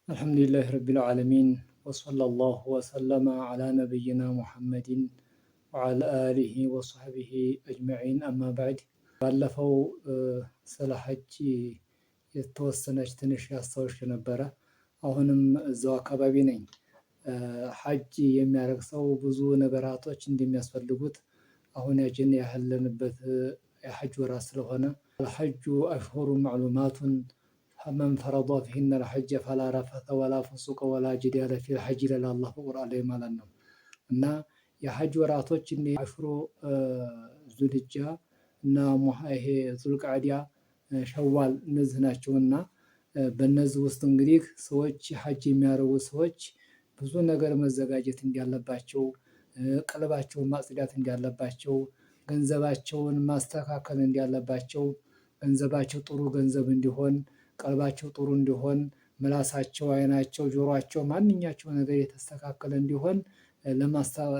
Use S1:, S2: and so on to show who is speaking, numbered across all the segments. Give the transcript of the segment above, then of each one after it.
S1: الحمد لله رب العالمين وصلى الله وسلم على نبينا محمد وعلى آله وصحبه أجمعين أما بعد ባለፈው ስለ ሐጅ የተወሰነች ትንሽ ያስታውሽ ነበረ። አሁንም እዛው አካባቢ ነኝ። ሐጅ የሚያደርግ ሰው ብዙ ነገራቶች እንደሚያስፈልጉት አሁን ያለንበት የሐጅ ወራት ስለሆነ الحج أشهر معلومات فمن فرض فيهن الحج فلا رفث ولا فسوق ولا جدال في الحج ይላል አላህ በቁርአን ላይ ማለት ነው። እና የሐጅ ወራቶች አሽሩ ዙልጃ እና ይሄ ዙልቃዕዳ ሸዋል እነዚህ ናቸውና በእነዚህ ውስጥ እንግዲህ ሰዎች ሐጅ የሚያደርጉ ሰዎች ብዙ ነገር መዘጋጀት እንዳለባቸው፣ ቀልባቸውን ማጽዳት እንዳለባቸው፣ ገንዘባቸውን ማስተካከል እንዳለባቸው፣ ገንዘባቸው ጥሩ ገንዘብ እንዲሆን፣ ቀልባቸው ጥሩ እንዲሆን፣ ምላሳቸው፣ አይናቸው፣ ጆሮአቸው ማንኛቸው ነገር የተስተካከለ እንዲሆን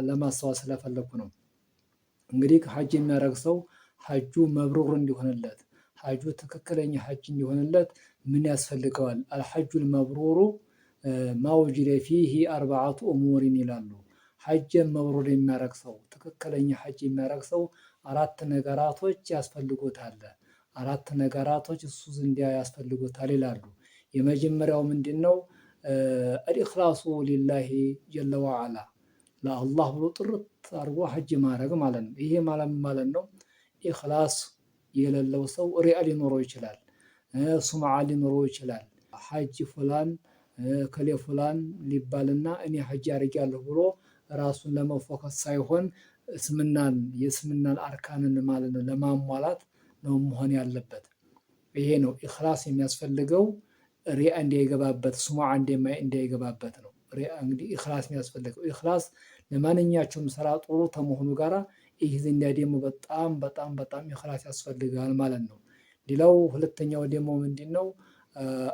S1: ለማስታወስ ስለፈለኩ ነው። እንግዲህ ሐጅ የሚያደርግ ሰው ሐጁ መብሩር እንዲሆንለት፣ ሐጁ ትክክለኛ ሐጅ እንዲሆንለት ምን ያስፈልገዋል? አልሐጁል መብሩሩ ማውጅደ ፊሂ አርባዓቱ እሙሪን ይላሉ። ሐጅን መብሩር የሚያደርግ ሰው፣ ትክክለኛ ሐጅ የሚያደርግ ሰው አራት ነገራቶች ያስፈልጉታል። አራት ነገራቶች እሱ ዘንድ ያስፈልጉታል ይላሉ። የመጀመሪያው ምንድነው? አልኢኽላሱ ሊላሂ ጀለ ወዐላ ለአላህ ብሎ ጥርት አድርጎ ሐጅ ማድረግ ማለት ነው። ይሄ ማለት ነው ኢኽላስ የሌለው ሰው ሪያ ሊኖረው ይችላል፣ ሱምዓ ሊኖረው ይችላል። ሐጅ ፉላን ከሌ ፉላን ሊባልና እኔ ሐጅ አድርጌያለሁ ብሎ ራሱን ለመፎከስ ሳይሆን የእስልምናን አርካንን ማለት ነው ለማሟላት ነው መሆን ያለበት። ይሄ ነው ኢኽላስ የሚያስፈልገው። ሪያ እንዳይገባበት፣ ሱምዓ እንዳይገባበት ነው። ሪያ እንግዲህ ኢኽላስ የሚያስፈልገው ኢኽላስ ለማንኛቸውም ስራ ጥሩ ከመሆኑ ጋራ ይህ ዘንዳ ደግሞ በጣም ኢኽላስ ያስፈልጋል ማለት ነው። ሌላው ሁለተኛው ደግሞ ምንድነው?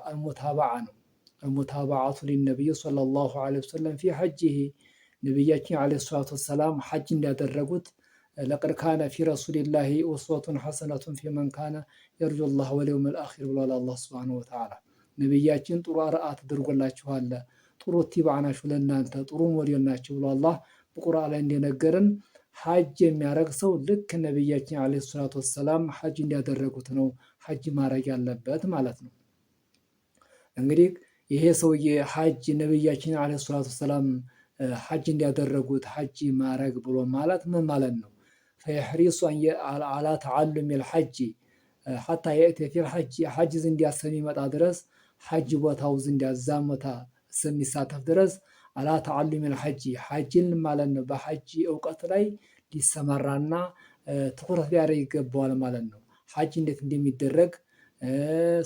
S1: አልሙታባዓ ነው። አልሙታባዓቱ ሊነቢይ ሰለላሁ ዐለይሂ ወሰለም ፊ ሐጂሂ ነቢያችን ዐለይሂ ሰላቱ ወሰላም ሐጅ እንዳደረጉት ለቀድ ካነ ፊ ረሱሊላሂ ኡስወቱን ሐሰነቱን ፊመን ካነ የርጁላህ ወልየውመል አኺር ብሏል አላህ ሱብሓነሁ ወተዓላ። ነቢያችን ጥሩ አርአያ ተደርጎላችኋል፣ ጥሩ ኢትባዕ ናችሁ፣ ለእናንተ ጥሩ ሞዴል ናችሁ ብሎ አላህ በቁርአን ላይ እንደነገረን ሐጅ የሚያደርግ ሰው ልክ ነቢያችን ዐለይሂ ሰላቱ ወሰላም ሐጅ እንዳደረጉት ነው ሐጅ ማድረግ ያለበት ማለት ነው። እንግዲህ ይሄ ሰውዬ ሐጅ ነቢያችን ዐለይሂ ሰላቱ ወሰላም ሐጅ እንዲያደረጉት ሐጅ ማድረግ ብሎ ማለት ምን ማለት ነው? ፈየሕሪሱ አላ ተዓሉሚል ሐጅ ሐታ የእቲ ፊል ሐጅ ሐጅ ዘንድ እስከሚመጣ ድረስ ሐጅ ቦታው ዘንድ እዛም ቦታ እስከሚሳተፍ ድረስ አላ ተዓሉሚል ሐጅ ሐጅን ማለት ነው በሐጅ እውቀት ላይ ሊሰማራና ትኩረት ሊያደርግ ይገባዋል ማለት ነው። ሐጅ እንዴት እንደሚደረግ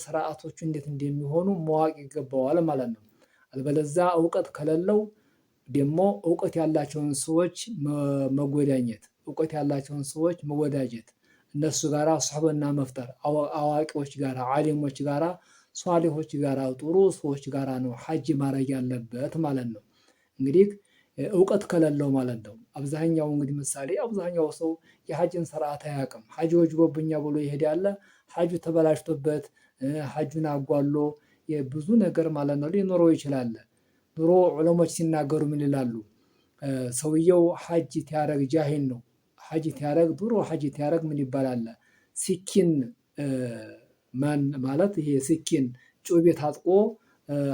S1: ስርዓቶቹ እንዴት እንደሚሆኑ ማወቅ ይገባዋል ማለት ነው። አልበለዛ እውቀት ከሌለው ደግሞ እውቀት ያላቸውን ሰዎች መጎዳኘት፣ እውቀት ያላቸውን ሰዎች መወዳጀት፣ እነሱ ጋራ ሱህበና መፍጠር፣ አዋቂዎች ጋራ፣ ዓሊሞች ጋራ፣ ሷሊሆች ጋራ፣ ጥሩ ሰዎች ጋራ ነው ሐጅ ማድረግ ያለበት ማለት ነው። እንግዲህ እውቀት ከሌለው ማለት ነው። አብዛኛው እንግዲህ ምሳሌ አብዛኛው ሰው የሐጅን ስርዓት አያውቅም። ሐጅ ወጅቦብኛል ብሎ ይሄዳል። ሐጁ ተበላሽቶበት ሐጁን አጓሎ ብዙ ነገር ማለት ነው ሊኖረው ይችላል። ድሮ ዑለሞች ሲናገሩ ምን ይላሉ? ሰውየው ሐጅ ሲያደርግ ጃሂል ነው። ሐጅ ሲያደርግ ድሮ ሐጅ ሲያደርግ ምን ይባላል? ሲኪን ማለት ይሄ ሲኪን ጩቤ ታጥቆ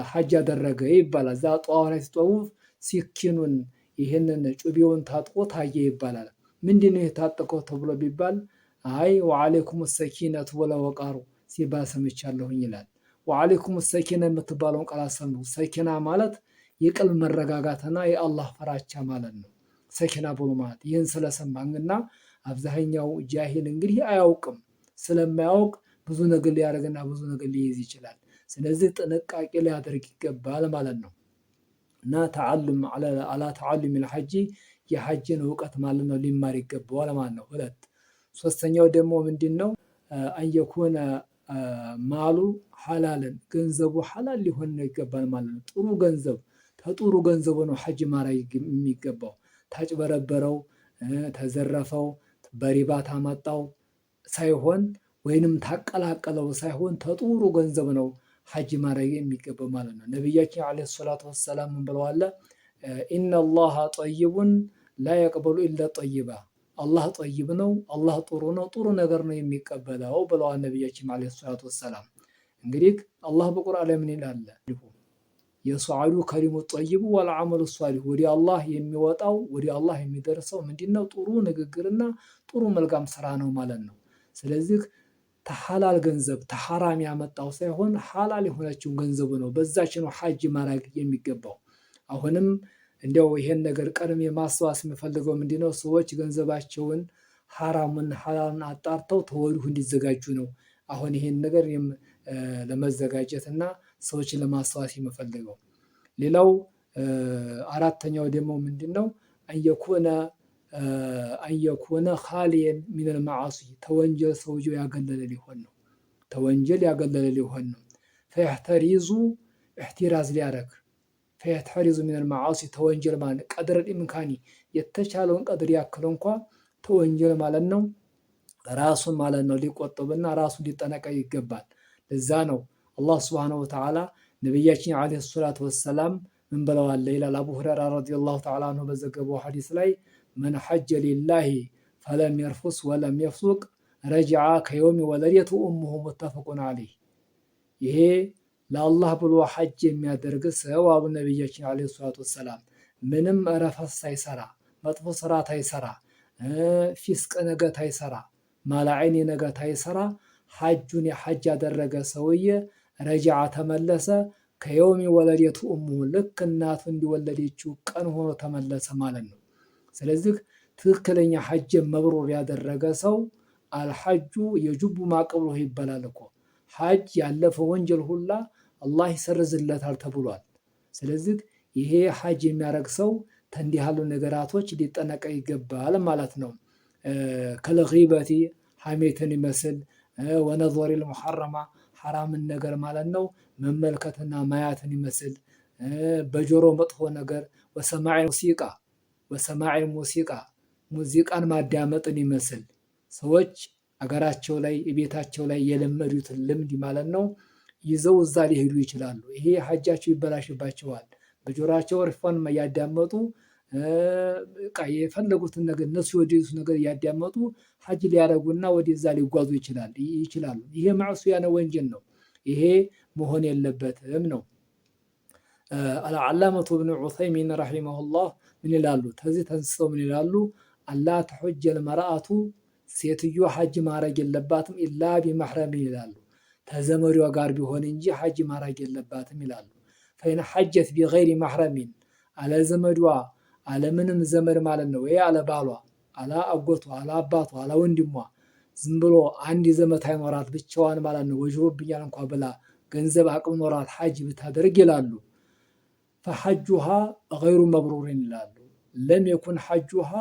S1: ሐጅ ያደረገ ይባላል። እዛ ጧዋ ላይ ሲጠውፍ ሲኪኑን ይህንን ጩቤውን ታጥቆ ታየ ይባላል። ምንድነው የታጠቀው ተብሎ ቢባል አይ ወዐለይኩም ሰኪነቱ ወለወቃሩ ሲባል ሰምቻለሁኝ ይላል። ወዐለይኩም ሰኪና የምትባለውን ቃል አሰሙ። ሰኪና ማለት የቀልብ መረጋጋትና የአላህ ፍራቻ ማለት ነው። ሰኪና ብሎ ማለት ይህን ስለሰማንና አብዛኛው ጃሂል እንግዲህ አያውቅም። ስለማያውቅ ብዙ ነገር ሊያደርግና ብዙ ነገር ሊይዝ ይችላል። ስለዚህ ጥንቃቄ ሊያደርግ ይገባል ማለት ነው። እና አላ ተዓሉሚል ሐጅ የሐጅን እውቀት ማለት ነው ሊማር ይገባዋል ማለት ነው። ሁለት ሶስተኛው ደግሞ ምንድነው? አንየኩነ ማሉ ሐላልን ገንዘቡ ሐላል ሊሆን ነው ይገባል ማለት ነው። ጥሩ ገንዘብ ከጥሩ ገንዘቡ ነው ሐጅ ማድረግ የሚገባው። ታጭበረበረው፣ ተዘረፈው፣ በሪባ ታመጣው ሳይሆን ወይንም ታቀላቀለው ሳይሆን ተጥሩ ገንዘብ ነው ሐጅ ማድረግ የሚገባው ማለት ነው። ነቢያችን ዓለይሂ ሰላቱ ወሰላም ምን ብለዋል? ኢነላሃ ጠይቡን ላ የቅበሉ ኢላ ጠይባ። አላህ ጠይብ ነው፣ አላህ ጥሩ ነው፣ ጥሩ ነገር ነው የሚቀበለው ብለዋል ነቢያችን ዓለይሂ ሰላቱ ወሰላም። እንግዲህ አላህ በቁርአን ላይ ምን ይላል? የሱዓዱ ከሊሙ ጠይቡ ወልዓመሉ ሷሊሁ። ወደ አላህ የሚወጣው ወደ አላህ የሚደርሰው ምንድነው? ጥሩ ንግግርና ጥሩ መልካም ስራ ነው ማለት ነው። ስለዚህ ተሐላል ገንዘብ ተሐራም ያመጣው ሳይሆን ሐላል የሆነችውን ገንዘቡ ነው። በዛች ነው ሐጅ ማድረግ የሚገባው። አሁንም እንዲያው ይሄን ነገር ቀድሜ ማስተዋስ የምፈልገው ምንድነው? ሰዎች ገንዘባቸውን ሐራምን ሐላልን አጣርተው ተወዲሁ እንዲዘጋጁ ነው። አሁን ይሄን ነገር ለመዘጋጀት እና ሰዎችን ለማስተዋስ የምፈልገው። ሌላው አራተኛው ደግሞ ምንድነው? አንየኩነ ኻሊየን ሚነል መዓሲ፣ ተወንጀል ሰውየው ያገለለ ሊሆን ነው። ተወንጀል ያገለለ ሊሆን ነው። ፈየሕተሪዙ ኢሕቲራዝ ሊያረግ ፈየሕተሪዙ ሚነል መዓሲ፣ ተወንጀል ማለት ቀድረል ኢምካኒ፣ የተቻለውን ቀድር ያክል እንኳ ተወንጀል ማለት ነው ራሱን ማለት ነው ሊቆጥብና ራሱን ሊጠነቀቅ ይገባል። ለዛ ነው አላህ ሱብሓነሁ ወተዓላ ነቢያችን ዓለይሂ ሰላቱ ወሰላም ምን ብለዋል ይላል አቡ ሁረይራ ረዲየላሁ ተዓላ አንሁ በዘገበው ሐዲስ ላይ መን ሐጀ ሊላሂ ፈለም የርፉስ ወለም የፍሱቅ ረጅዐ ከየውሚ ወለደቱ ኡሙሁ ሙተፈቁን ዐለይህ። ይሄ ለአላህ ብሎ ሐጅ የሚያደርግ ሰው አሉ ነቢያችን ዓለይሂ ሰላቱ ወሰላም ምንም ረፈስ ሳይሰራ መጥፎ ስራ ታይሰራ ፊስቅ ነገር ታይሰራ ማላዐይን ነገር ታይሰራ ሐጁን የሐጅ ያደረገ ሰውዬ ረጅዐ ተመለሰ ከየውሚ ወለደቱ ኡሙሁ፣ ልክ እናቱ እንዲወለደችው ቀን ሆኖ ተመለሰ ማለት ነው። ስለዚህ ትክክለኛ ሐጅ መብሩር ያደረገ ሰው አልሐጁ የጁቡ ማቀብሉሁ ይባላል እኮ። ሐጅ ያለፈ ወንጀል ሁላ አላህ ይሰርዝለታል ተብሏል። ስለዚህ ይሄ ሐጅ የሚያደርግ ሰው ተንዲህ ያሉ ነገራቶች ሊጠነቀቅ ይገባል ማለት ነው። ከልጊበቲ ሐሜትን ይመስል ወነዞሪል ሙሐረማ ሐራምን ነገር ማለት ነው መመልከትና ማያትን ይመስል በጆሮ መጥፎ ነገር ወሰማዒል ሙሲቃ ሙዚቃን ማዳመጥን ይመስል ሰዎች አገራቸው ላይ ቤታቸው ላይ የለመዱትን ልምድ ማለት ነው ይዘው እዛ ሊሄዱ ይችላሉ። ይሄ ሐጃቸው ይበላሽባቸዋል። በጆሮአቸው ሪፎን እያዳመጡ የፈለጉትን ነገር እነሱ የወደዱት ነገር እያዳመጡ ሐጅ ሊያደርጉና ወደዛ ሊጓዙ ይችላሉ። ይሄ ማዕሲያ ነው፣ ወንጀል ነው። ይሄ መሆን የለበትም ነው። አልዓላመቱ ኢብኑ ዑሰይሚን ረሒመሁላህ ምን ይላሉ? ከዚህ ተንስተው ምን ይላሉ? አላ ተሑጀል መርአቱ፣ ሴትዮ ሐጅ ማድረግ የለባትም ኢላ ቢመሕረሚን ይላሉ። ተዘመዷ ጋር ቢሆን እንጂ ሐጅ ማድረግ የለባትም ይላሉ። ፈኢን ሐጀት ቢገይሪ መሕረሚን፣ አለ ዘመዷ አለምንም ዘመድ ማለት ነው ወይ አለ ባሏ አለ አጎቷ አለ አባቷ አለ ወንድሟ ዝም ብሎ አንድ ዘመድ አይኖራት ብቻዋን ማለት ነው ወጅቦብኛል እንኳ ብላ ገንዘብ አቅም ኖራት ሐጅ ብታደርግ ይላሉ ፈሐጁሃ ገይሩ መብሩሪን ይላሉ። ለም የኩን ሐጁሃ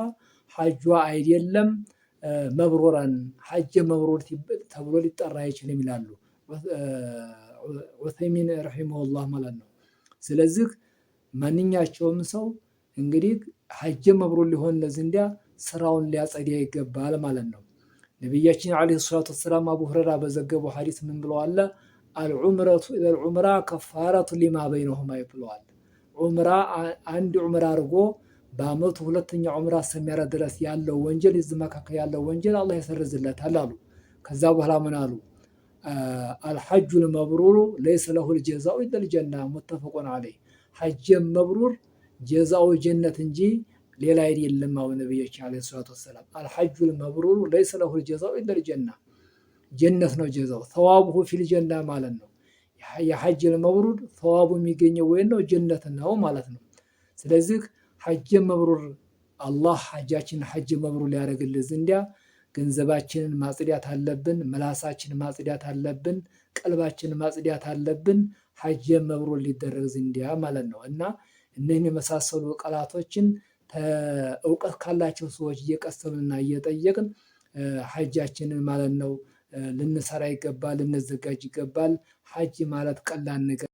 S1: ሐጇ አይደለም መብሩራን ሐጅ መብሩር ተብሎ ሊጠራ አይችልም ይላሉ ዑሰይሚን ረሒመሁላህ ማለት ነው። ስለዚህ ማንኛቸውም ሰው እንግዲህ ሐጅ መብሩር ሊሆን ለዝንዲያ ስራውን ሊያጸዳ ይገባል ማለት ነው። ነቢያችን ዓለይሂ ሰላቱ ወሰላም አቡ ሁረይራ በዘገበው ሐዲስ ምን ብለዋል? አልዑምረቱ ኢለል ዑምራ ከፋረቱ ሊማ በይነሁማ ብለዋል። ዑምራ አንድ ዑምራ አድርጎ በአመቱ ሁለተኛ ዑምራ እስከሚያደርግ ድረስ ያለው ወንጀል እዚህ መካከል ያለው ወንጀል አላህ ይሰርዝለታል አሉ። ከዛ በኋላ ምን አሉ? አልሐጁል መብሩሩ ለይሰ ለሁል ጀዛኡ ኢለል ጀና ሙተፈቁን ዐለይህ። ሐጅ መብሩር ጀዛው ጀነት እንጂ ሌላ አይደለም አሉ ነቢያችን ዓለይሂ ሰላቱ ወሰላም። አልሐጁል መብሩሩ ለይሰ ለሁል ጀዛኡ ኢለል ጀና፣ ጀነት ነው ጀዛው። ሰዋቡሁ ፊል ጀና ማለት ነው። የሐጅል መብሩር ሰዋቡ የሚገኘው ወይን ነው ጀነት ነው ማለት ነው። ስለዚህ ሐጅ መብሩር አላህ ሐጃችን ሐጅ መብሩር ሊያደርግልን ዘንዲያ ገንዘባችንን ማጽዳት አለብን፣ ምላሳችንን ማጽዳት አለብን፣ ቀልባችንን ማጽዳት አለብን። ሐጅ መብሩር ሊደረግ ዘንዲያ ማለት ነው። እና እነዚህን የመሳሰሉ ቃላቶችን እውቀት ካላቸው ሰዎች እየቀሰምንና እየጠየቅን ሐጃችንን ማለት ነው ልንሰራ ይገባል፣ ልንዘጋጅ ይገባል። ሐጅ ማለት ቀላል ነገር